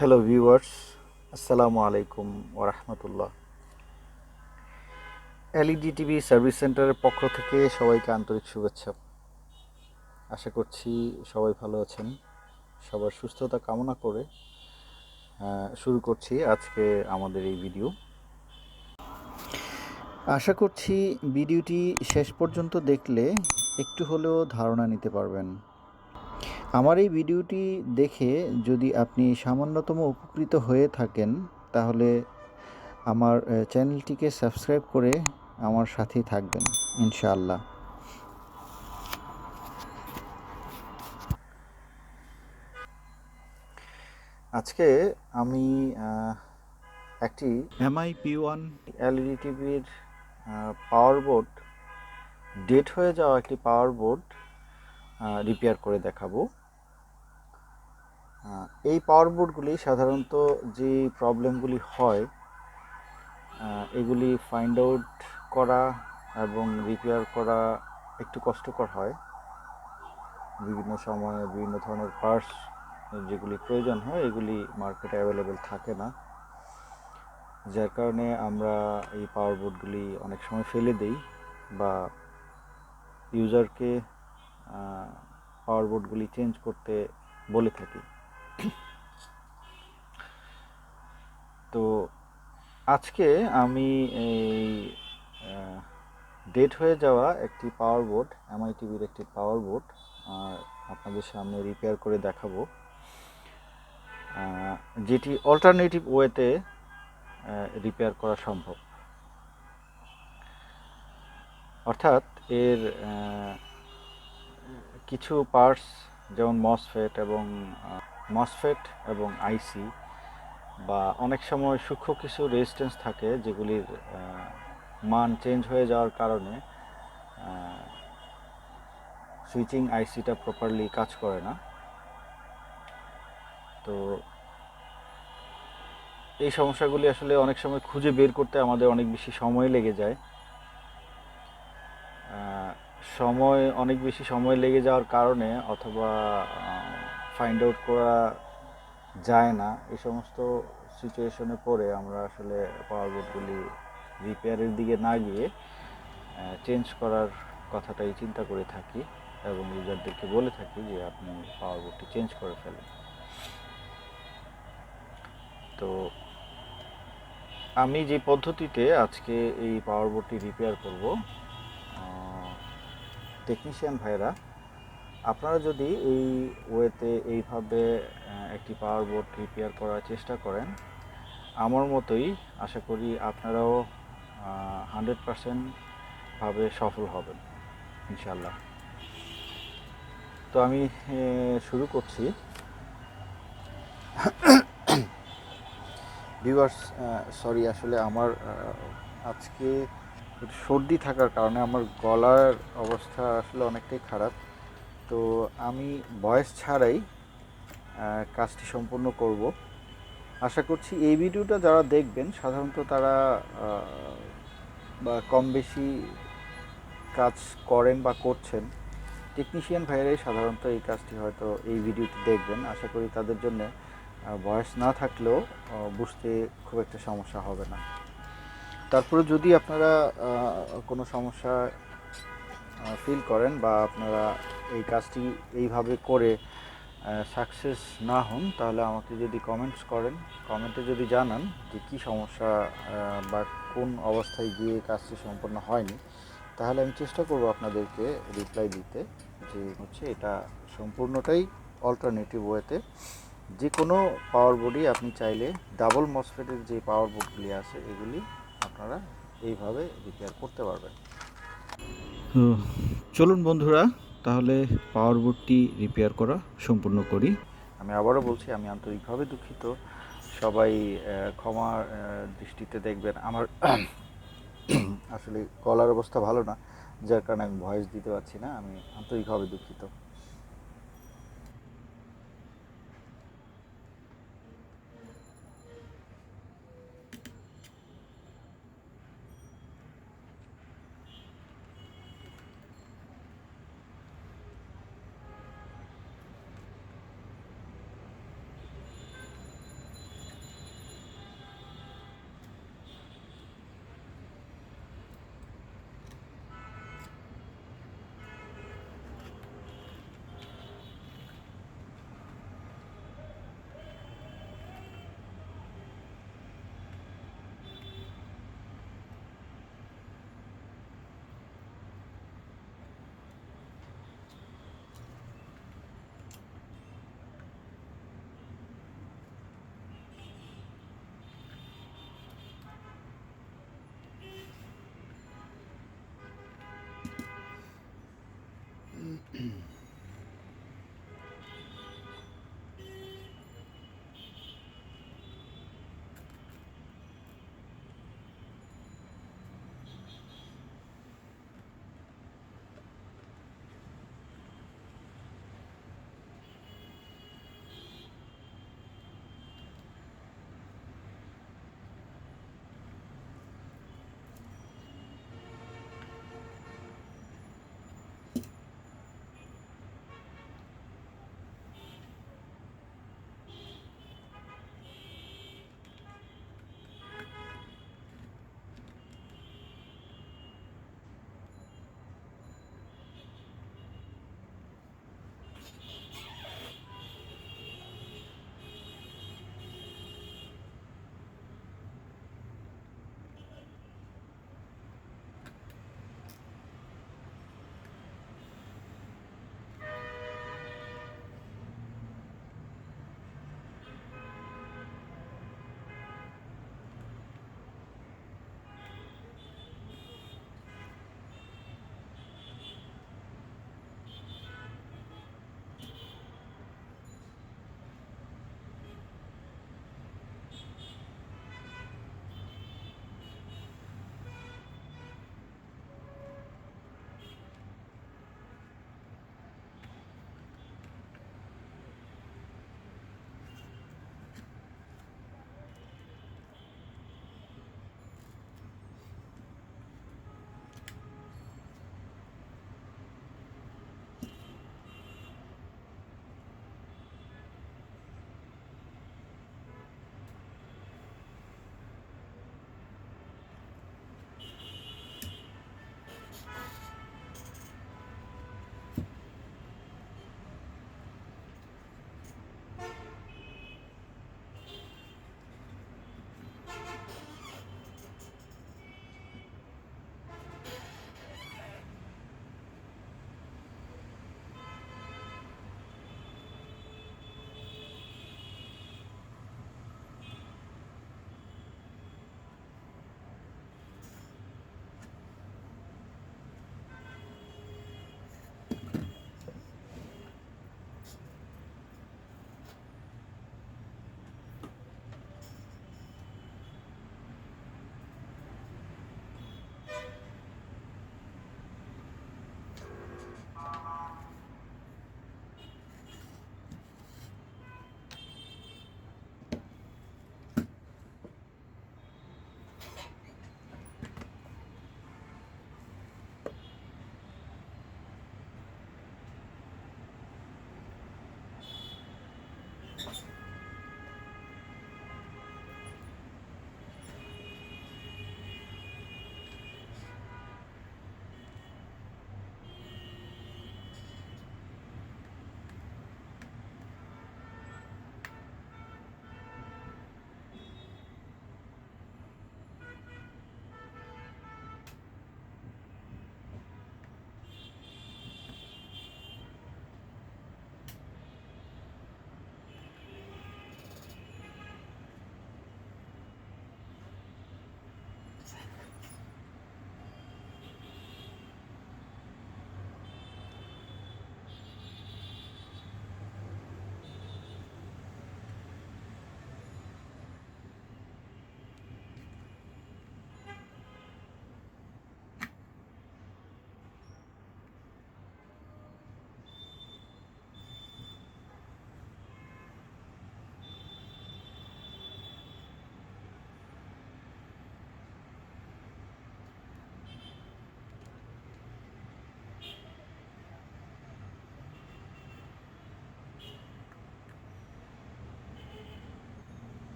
Hello viewers, আসসালামু আলাইকুম ওরহমতুল্লাহ। এলইডি টিভি সার্ভিস সেন্টারের পক্ষ থেকে সবাইকে আন্তরিক শুভেচ্ছা। আশা করছি সবাই ভালো আছেন। সবার সুস্থতা কামনা করে শুরু করছি আজকে আমাদের এই ভিডিও। আশা করছি ভিডিওটি শেষ পর্যন্ত দেখলে একটু হলেও ধারণা নিতে পারবেন। আমার এই ভিডিওটি দেখে যদি আপনি সামান্যতম উপকৃত হয়ে থাকেন তাহলে আমার চ্যানেলটিকে সাবস্ক্রাইব করে আমার সাথেই থাকবেন ইনশাআল্লাহ। আজকে আমি একটি MI-P1 এলইডি টিভির পাওয়ার বোর্ড, ডেট হয়ে যাওয়া একটি পাওয়ার বোর্ড রিপেয়ার করে দেখাবো। এই পাওয়ার বোর্ডগুলি সাধারণত যে প্রবলেমগুলি হয় এগুলি ফাইন্ড আউট করা এবং রিপেয়ার করা একটু কষ্টকর হয়। বিভিন্ন সময়ে বিভিন্ন ধরনের পার্টস যেগুলি প্রয়োজন হয় এগুলি মার্কেটে অ্যাভেলেবেল থাকে না, যার কারণে আমরা এই পাওয়ার বোর্ডগুলি অনেক সময় ফেলে দিই বা ইউজারকে পাওয়ার বোর্ডগুলি চেঞ্জ করতে বলে থাকি। তো আজকে আমি এই ডেট হয়ে যাওয়া একটি পাওয়ার বোর্ড, এমআই টিভির একটি পাওয়ার বোর্ড আপনাদের সামনে রিপেয়ার করে দেখাবো, যেটি অল্টারনেটিভ ওয়েতে রিপেয়ার করা সম্ভব। অর্থাৎ এর কিছু পার্টস যেমন মসফেট এবং আইসি বা অনেক সময় সূক্ষ্ম কিছু রেজিস্ট্যান্স থাকে যেগুলির মান চেঞ্জ হয়ে যাওয়ার কারণে সুইচিং আইসিটা প্রপারলি কাজ করে না। তো এই সমস্যাগুলি আসলে অনেক সময় খুঁজে বের করতে আমাদের অনেক বেশি সময় লেগে যায়। অনেক বেশি সময় লেগে যাওয়ার কারণে অথবা ফাইন্ড আউট করা যায় না, এই সমস্ত সিচুয়েশনে পড়ে আমরা আসলে পাওয়ার বোর্ডগুলি রিপেয়ারের দিকে না গিয়ে চেঞ্জ করার কথাটাই চিন্তা করে থাকি এবং ইউজারদেরকে বলে থাকি যে আপনি পাওয়ার বোর্ডটি চেঞ্জ করে ফেলেন। তো আমি যে পদ্ধতিতে আজকে এই পাওয়ার বোর্ডটি রিপেয়ার করব, টেকনিশিয়ান ভাইরা আপনারা যদি এই ওয়েতে এইভাবে একটি পাওয়ার বোর্ড রিপেয়ার করার চেষ্টা করেন, আমার মতোই আশা করি আপনারাও 100% ভাবে সফল হবেন ইনশাল্লাহ। তো আমি শুরু করছি। ভিউয়ার্স, সরি, আসলে আমার আজকে সর্দি থাকার কারণে আমার গলার অবস্থা আসলে অনেকটাই খারাপ। তো আমি ভয়েস ছাড়াই কাজটি সম্পূর্ণ করব। আশা করছি এই ভিডিওটা যারা দেখবেন সাধারণত তারা বা কম বেশি কাজ করেন বা করছেন। টেকনিশিয়ান ভাইরাই সাধারণত এই কাজটি হয়তো এই ভিডিওটি দেখবেন। আশা করি তাদের জন্য ভয়েস না থাকলেও বুঝতে খুব একটা সমস্যা হবে না। তারপরে যদি আপনারা কোনো সমস্যা ফিল করেন বা আপনারা এই কাজটি এইভাবে করে সাকসেস না হন, তাহলে আমাকে যদি কমেন্টস করেন, কমেন্টে যদি জানান যে কী সমস্যা বা কোন অবস্থায় গিয়ে কাজটি সম্পন্ন হয়নি, তাহলে আমি চেষ্টা করব আপনাদেরকে রিপ্লাই দিতে যে হচ্ছে এটা সম্পূর্ণটাই অল্টারনেটিভ ওয়েতে যে কোনো পাওয়ার বোর্ডই আপনি চাইলে ডাবল মসফেটের যে পাওয়ার বোর্ডগুলি আছে এগুলি আপনারা এইভাবে রিপেয়ার করতে পারবেন। তো চলুন বন্ধুরা, তাহলে পাওয়ার বোর্ডটি রিপেয়ার করা সম্পূর্ণ করি। আমি আবারও বলছি, আমি আন্তরিকভাবে দুঃখিত। সবাই ক্ষমার দৃষ্টিতে দেখবেন। আমার আসলে গলার অবস্থা ভালো না, যার কারণে আমি ভয়েস দিতে পারছি না। আমি আন্তরিকভাবে দুঃখিত।